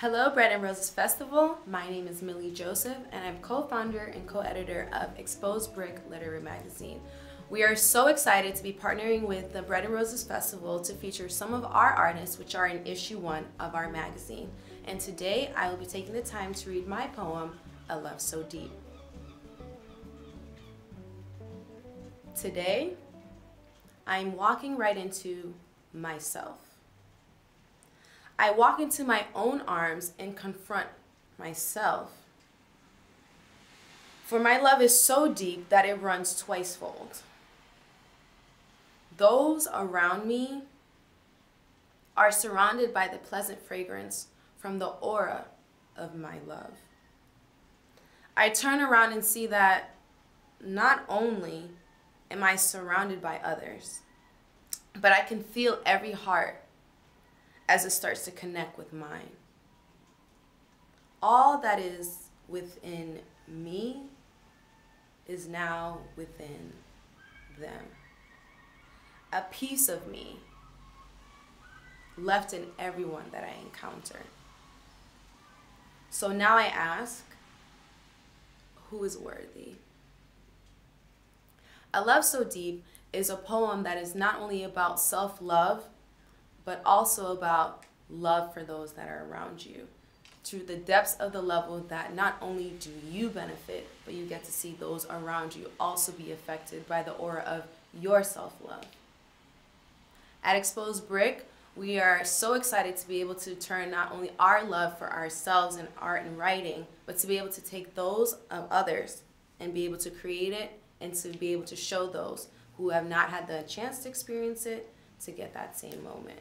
Hello, Bread and Roses Festival. My name is Millie Joseph, and I'm co-founder and co-editor of Exposed Brick Literary Magazine. We are so excited to be partnering with the Bread and Roses Festival to feature some of our artists, which are in issue 1 of our magazine. And today, I will be taking the time to read my poem, A Love So Deep. Today, I'm walking right into myself. I walk into my own arms and confront myself. For my love is so deep that it runs twicefold. Those around me are surrounded by the pleasant fragrance from the aura of my love. I turn around and see that not only am I surrounded by others, but I can feel every heart as it starts to connect with mine. All that is within me is now within them. A piece of me left in everyone that I encounter. So now I ask, who is worthy? A Love So Deep is a poem that is not only about self-love, but also about love for those that are around you, to the depths of the level that not only do you benefit, but you get to see those around you also be affected by the aura of your self-love. At Exposed Brick, we are so excited to be able to turn not only our love for ourselves in art and writing, but to be able to take those of others and be able to create it and to be able to show those who have not had the chance to experience it to get that same moment.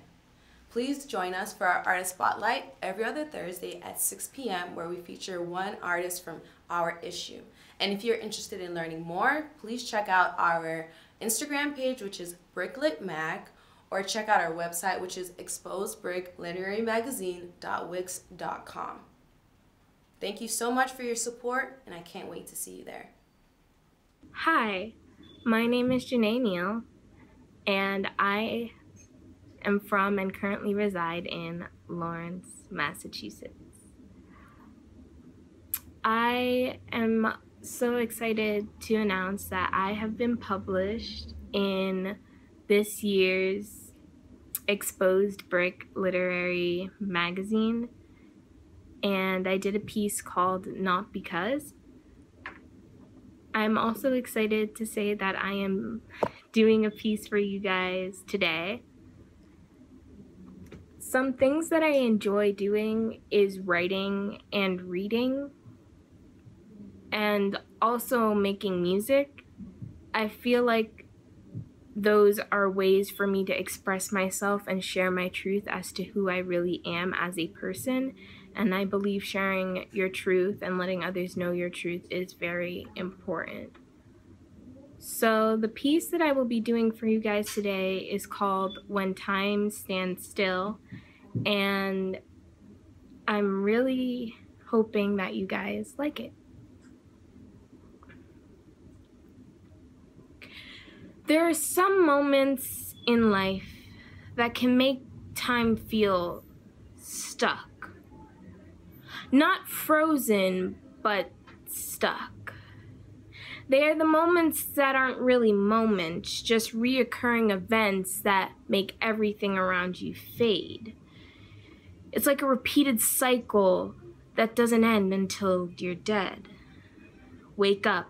Please join us for our Artist Spotlight every other Thursday at 6 p.m. where we feature one artist from our issue. And if you're interested in learning more, please check out our Instagram page, which is Bricklit Mag, or check out our website, which is exposedbrickliterarymagazine.wix.com. Thank you so much for your support, and I can't wait to see you there. Hi, my name is Janae Neal, and I am from and currently reside in Lawrence, Massachusetts. I am so excited to announce that I have been published in this year's Exposed Brick Literary Magazine, and I did a piece called Not Because. I'm also excited to say that I am doing a piece for you guys today. Some things that I enjoy doing is writing and reading, and also making music. I feel like those are ways for me to express myself and share my truth as to who I really am as a person. And I believe sharing your truth and letting others know your truth is very important. So the piece that I will be doing for you guys today is called When Time Stands Still, and I'm really hoping that you guys like it. There are some moments in life that can make time feel stuck. Not frozen, but stuck. They are the moments that aren't really moments, just reoccurring events that make everything around you fade. It's like a repeated cycle that doesn't end until you're dead. Wake up,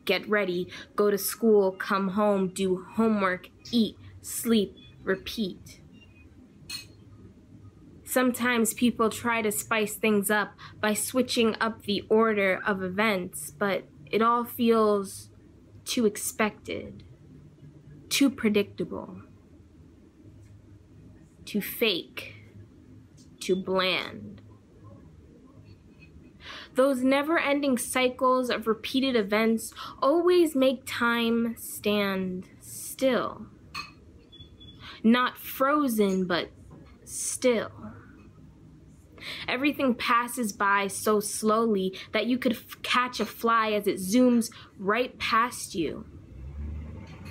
get ready, go to school, come home, do homework, eat, sleep, repeat. Sometimes people try to spice things up by switching up the order of events, but it all feels too expected, too predictable, too fake, too bland. Those never-ending cycles of repeated events always make time stand still. Not frozen, but still. Everything passes by so slowly that you could catch a fly as it zooms right past you.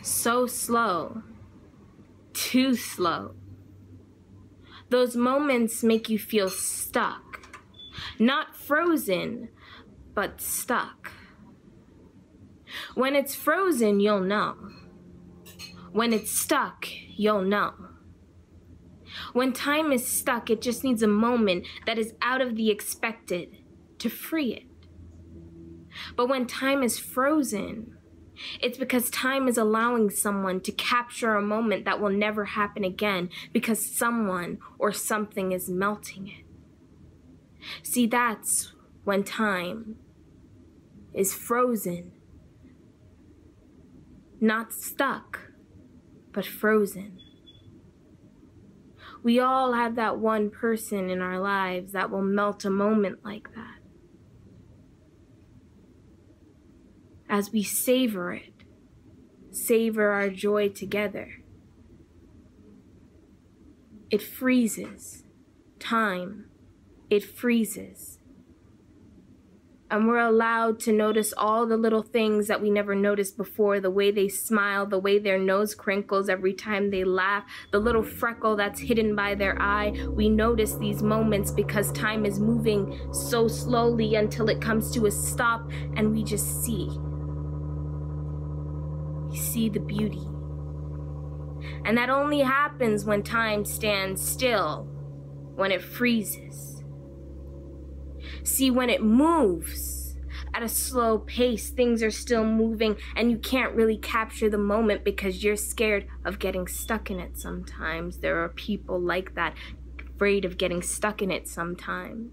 So slow. Too slow. Those moments make you feel stuck, Not frozen, but stuck. When it's frozen, you'll know. When it's stuck, you'll know. When time is stuck, it just needs a moment that is out of the expected to free it. But when time is frozen, it's because time is allowing someone to capture a moment that will never happen again because someone or something is melting it. See, that's when time is frozen. Not stuck, but frozen. We all have that one person in our lives that will melt a moment like that. As we savor it, savor our joy together, it freezes. Time, it freezes. And we're allowed to notice all the little things that we never noticed before, the way they smile, the way their nose crinkles every time they laugh, the little freckle that's hidden by their eye. We notice these moments because time is moving so slowly until it comes to a stop and we just see. We see the beauty. And that only happens when time stands still, when it freezes. See, when it moves at a slow pace, things are still moving and you can't really capture the moment because you're scared of getting stuck in it sometimes. There are people like that, afraid of getting stuck in it sometimes.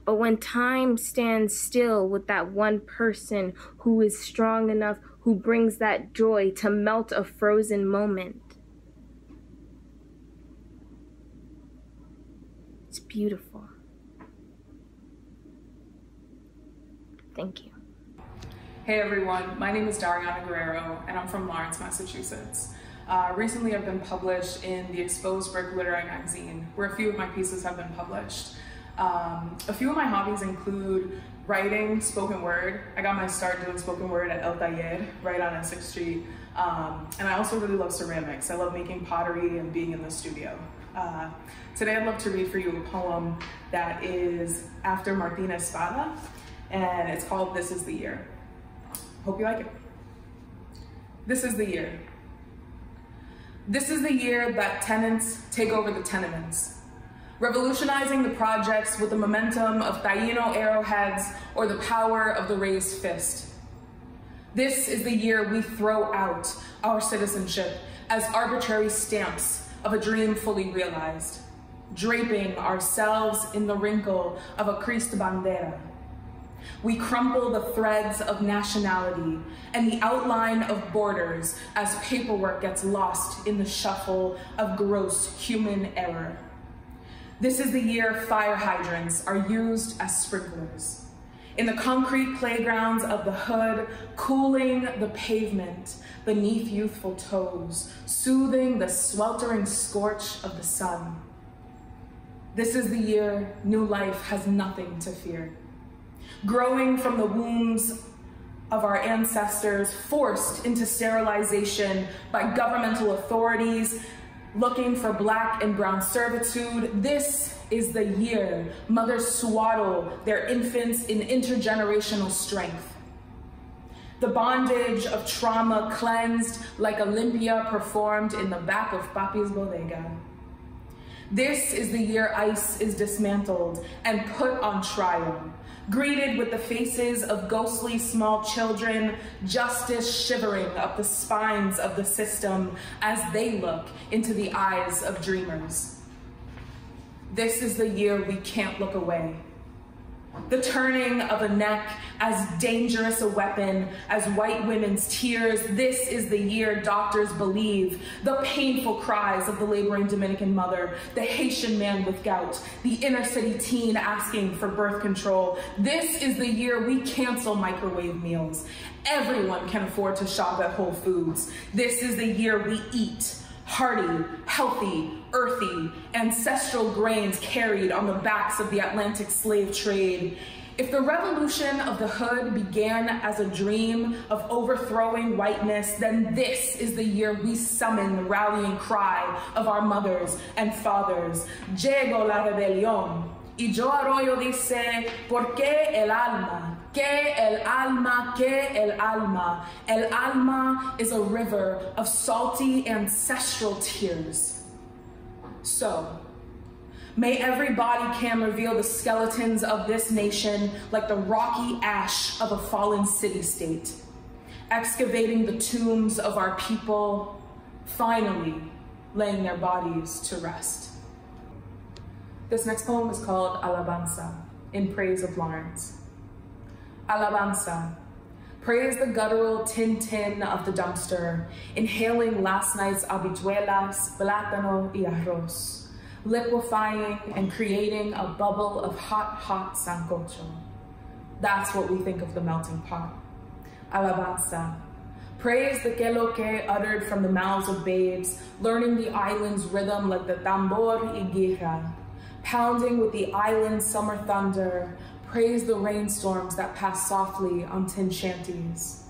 But when time stands still with that one person who is strong enough, who brings that joy to melt a frozen moment, it's beautiful. Thank you. Hey everyone, my name is Dariaguerrero and I'm from Lawrence, Massachusetts. Recently I've been published in the Exposed Brick Literary Magazine, where a few of my pieces have been published. A few of my hobbies include writing, spoken word. I got my start doing spoken word at El Taller, right on Essex Street. And I also really love ceramics. I love making pottery and being in the studio. Today I'd love to read for you a poem that is after Martina Espada, and it's called This Is the Year. Hope you like it. This is the year. This is the year that tenants take over the tenements, revolutionizing the projects with the momentum of Taino arrowheads or the power of the raised fist. This is the year we throw out our citizenship as arbitrary stamps of a dream fully realized, draping ourselves in the wrinkle of a Cristo bandera. We crumple the threads of nationality and the outline of borders as paperwork gets lost in the shuffle of gross human error. This is the year fire hydrants are used as sprinklers in the concrete playgrounds of the hood, cooling the pavement beneath youthful toes, soothing the sweltering scorch of the sun. This is the year new life has nothing to fear. Growing from the wombs of our ancestors, forced into sterilization by governmental authorities, looking for Black and brown servitude, this is the year mothers swaddle their infants in intergenerational strength. The bondage of trauma cleansed like Olympia performed in the back of Papi's bodega. This is the year ICE is dismantled and put on trial, greeted with the faces of ghostly small children, justice shivering up the spines of the system as they look into the eyes of dreamers. This is the year we can't look away. The turning of a neck as dangerous a weapon as white women's tears. This is the year doctors believe the painful cries of the laboring Dominican mother, the Haitian man with gout, the inner city teen asking for birth control. This is the year we cancel microwave meals. Everyone can afford to shop at Whole Foods. This is the year we eat hearty, healthy, earthy, ancestral grains carried on the backs of the Atlantic slave trade. If the revolution of the hood began as a dream of overthrowing whiteness, then this is the year we summon the rallying cry of our mothers and fathers. Llegó la rebelión. Y Joe Arroyo dice, ¿por qué el alma? ¿Qué el alma? ¿Qué el alma? El alma is a river of salty ancestral tears. So, may every body cam reveal the skeletons of this nation like the rocky ash of a fallen city-state, excavating the tombs of our people, finally laying their bodies to rest. This next poem is called Alabanza, in praise of Lawrence. Alabanza. Praise the guttural tin-tin of the dumpster, inhaling last night's habichuelas, plátano y arroz, liquefying and creating a bubble of hot, hot sancocho. That's what we think of the melting pot. Alabanza. Praise the queloque uttered from the mouths of babes, learning the island's rhythm like the tambor y guira, pounding with the island's summer thunder. Praise the rainstorms that pass softly on tin shanties.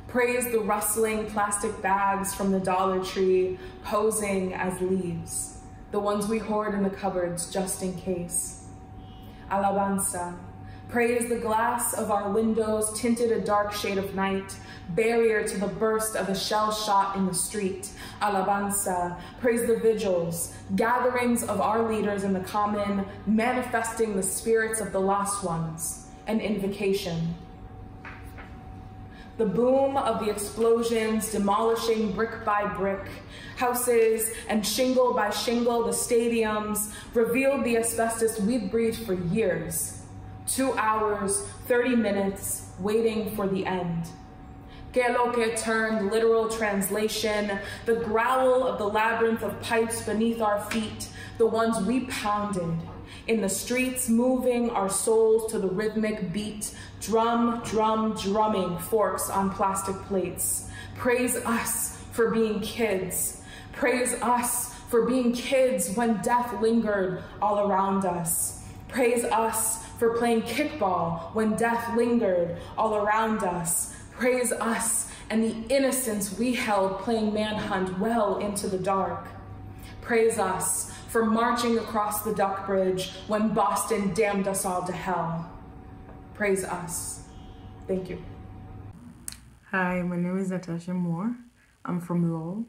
Praise the rustling plastic bags from the Dollar Tree, posing as leaves, the ones we hoard in the cupboards just in case. Alabanza. Praise the glass of our windows tinted a dark shade of night, barrier to the burst of a shell shot in the street. Alabanza. Praise the vigils, gatherings of our leaders in the common, manifesting the spirits of the lost ones, an invocation. The boom of the explosions demolishing brick by brick, houses, and shingle by shingle the stadiums revealed the asbestos we'd breathed for years. 2 hours, 30 minutes, waiting for the end. Que lo que turned literal translation, the growl of the labyrinth of pipes beneath our feet, the ones we pounded, in the streets moving our souls to the rhythmic beat, drum, drum, drumming forks on plastic plates. Praise us for being kids. Praise us for being kids when death lingered all around us. Praise us for playing kickball when death lingered all around us. Praise us and the innocence we held playing manhunt well into the dark. Praise us for marching across the Duck Bridge when Boston damned us all to hell. Praise us. Thank you. Hi, my name is Natashamoore. I'm from Lowell.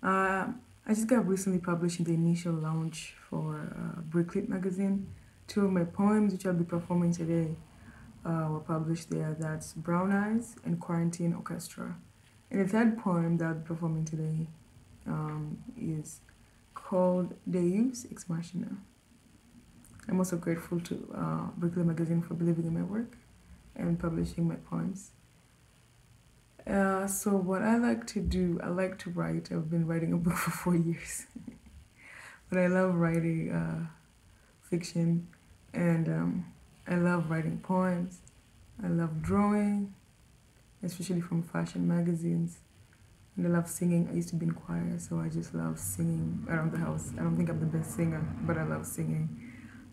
I just got recently published in the initial launch for Bricklit magazine. 2 of my poems, which I'll be performing today, were published there. That's Brown Eyes and Quarantine Orchestra. And the third poem that I'll be performing today is called Deus Ex Machina. I'm also grateful to Bricklit magazine for believing in my work and publishing my poems. So what I like to do, I like to write. I've been writing a book for 4 years. But I love writing fiction, and I love writing poems. I love drawing, especially from fashion magazines. And I love singing. I used to be in choir, so I just love singing around the house. I don't think I'm the best singer, but I love singing.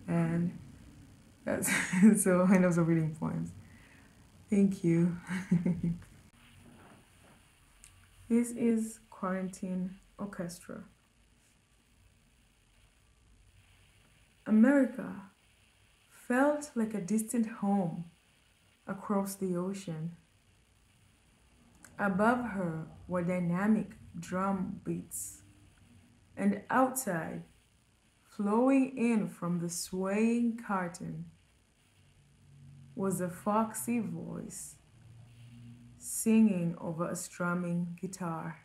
And that's so I love reading poems. Thank you. This is Quarantine Orchestra. America felt like a distant home across the ocean. Above her were dynamic drum beats, and outside, flowing in from the swaying curtain, was a foxy voice singing over a strumming guitar.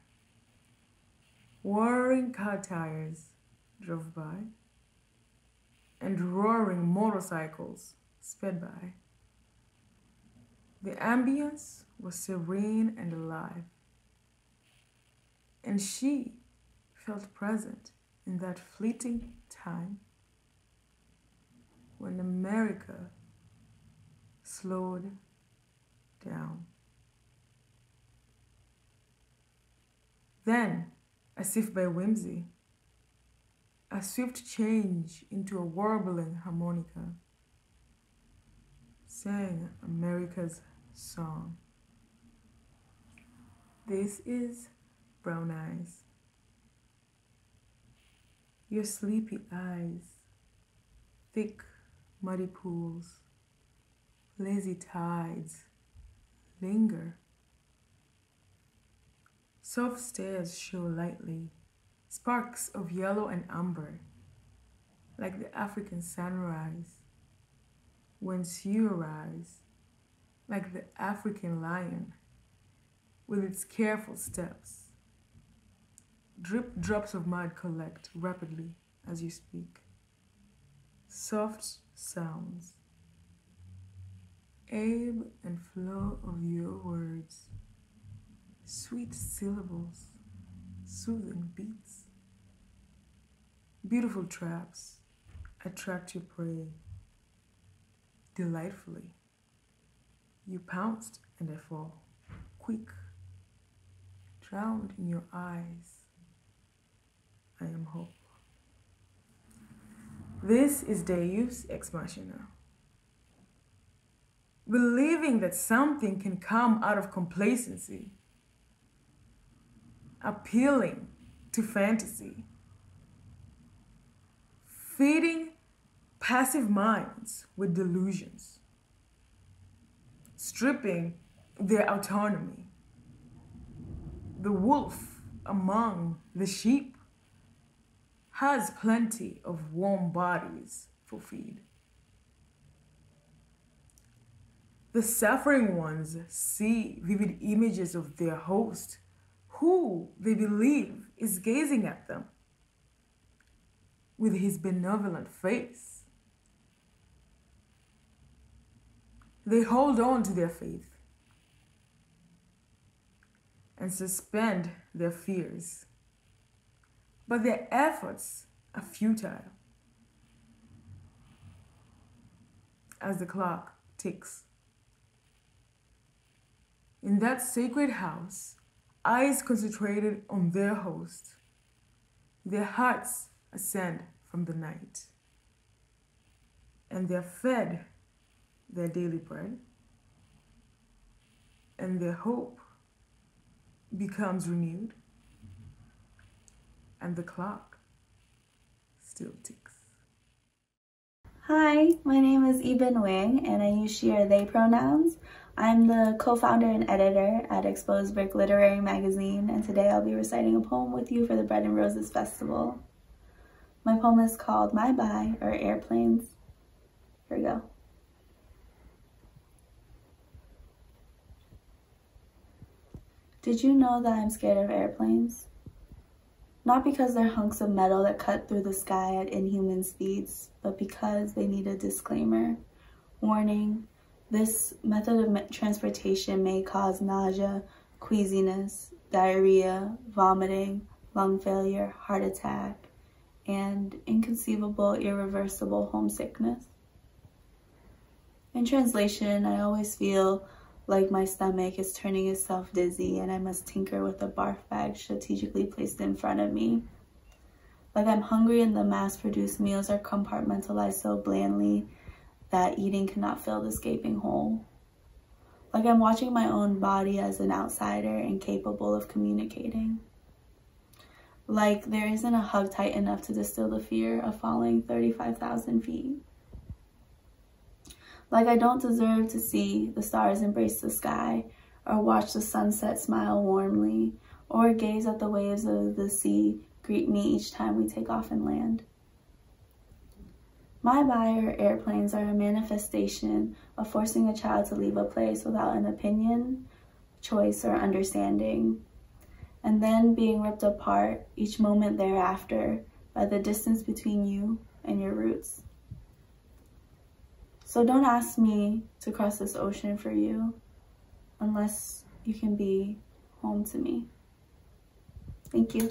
Whirring car tires drove by, and roaring motorcycles sped by. The ambience was serene and alive, and she felt present in that fleeting time when America slowed down. Then, as if by whimsy, a swift change into a warbling harmonica sang America's song. This is Brown Eyes. Your sleepy eyes, thick muddy pools, lazy tides linger. Soft stairs show lightly, sparks of yellow and amber, like the African sunrise. Whence you arise, like the African lion, with its careful steps. Drip drops of mud collect rapidly as you speak. Soft sounds, ebb and flow of your words, sweet syllables, soothing beats. Beautiful traps attract your prey delightfully. You pounced and I fall, quick, drowned in your eyes. I am hope. This is Deus Ex Machina. Believing that something can come out of complacency, appealing to fantasy, feeding passive minds with delusions, stripping their autonomy. The wolf among the sheep has plenty of warm bodies for feed. The suffering ones see vivid images of their host, who they believe is gazing at them with his benevolent face. They hold on to their faith and suspend their fears, but their efforts are futile as the clock ticks. In that sacred house, eyes concentrated on their host, their hearts ascend from the night, and they're fed their daily bread, and their hope becomes renewed, and the clock still ticks. Hi, my name is ebenwang, and I use she or they pronouns. I'm the co-founder and editor at Exposed Brick Literary Magazine, and today I'll be reciting a poem with you for the Bread and Roses Festival. My poem is called My Bye, or Airplanes. Here we go. Did you know that I'm scared of airplanes? Not because they're hunks of metal that cut through the sky at inhuman speeds, but because they need a disclaimer. Warning, this method of transportation may cause nausea, queasiness, diarrhea, vomiting, lung failure, heart attack, and inconceivable, irreversible homesickness. In translation, I always feel like my stomach is turning itself dizzy and I must tinker with a barf bag strategically placed in front of me. Like I'm hungry and the mass-produced meals are compartmentalized so blandly that eating cannot fill this gaping hole. Like I'm watching my own body as an outsider incapable of communicating. Like there isn't a hug tight enough to distill the fear of falling 35,000 feet. Like I don't deserve to see the stars embrace the sky, or watch the sunset smile warmly, or gaze at the waves of the sea greet me each time we take off and land. My bye, or airplanes, are a manifestation of forcing a child to leave a place without an opinion, choice, or understanding, and then being ripped apart each moment thereafter by the distance between you and your roots. So don't ask me to cross this ocean for you unless you can be home to me. Thank you.